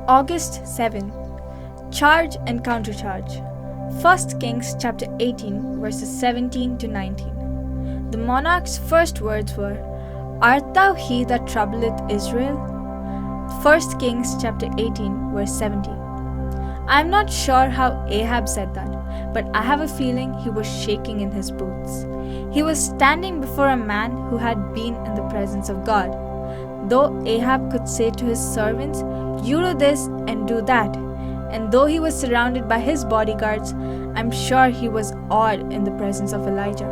August 7. Charge and countercharge. 1 Kings chapter 18 verses 17 to 19. The monarch's first words were, "Art thou he that troubleth Israel?" 1 Kings chapter 18 verse 17. I am not sure how Ahab said that, but I have a feeling he was shaking in his boots. He was standing before a man who had been in the presence of God. Though Ahab could say to his servants, "You do this and do that," and though he was surrounded by his bodyguards, I'm sure he was awed in the presence of Elijah.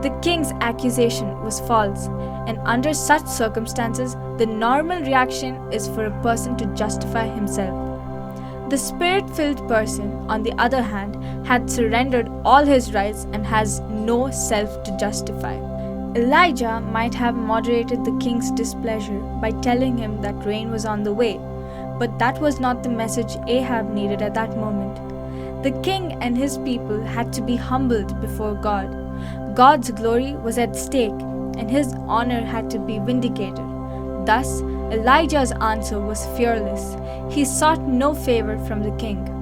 The king's accusation was false, and under such circumstances, the normal reaction is for a person to justify himself. The spirit-filled person, on the other hand, had surrendered all his rights and has no self to justify. Elijah might have moderated the king's displeasure by telling him that rain was on the way, but that was not the message Ahab needed at that moment. The king and his people had to be humbled before God. God's glory was at stake, and his honor had to be vindicated. Thus, Elijah's answer was fearless. He sought no favor from the king.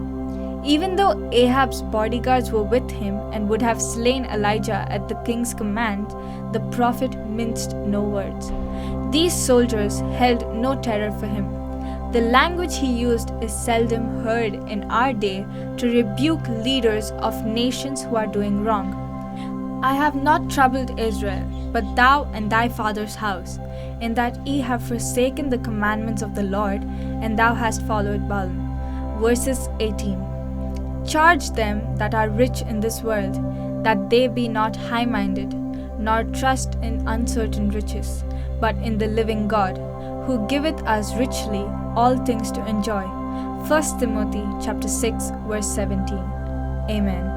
Even though Ahab's bodyguards were with him and would have slain Elijah at the king's command, the prophet minced no words. These soldiers held no terror for him. The language he used is seldom heard in our day to rebuke leaders of nations who are doing wrong. "I have not troubled Israel, but thou and thy father's house, in that ye have forsaken the commandments of the Lord, and thou hast followed Baalim." Verses 18. Charge them that are rich in this world, that they be not high-minded, nor trust in uncertain riches, but in the living God, who giveth us richly all things to enjoy. 1 Timothy chapter 6 verse 17. Amen.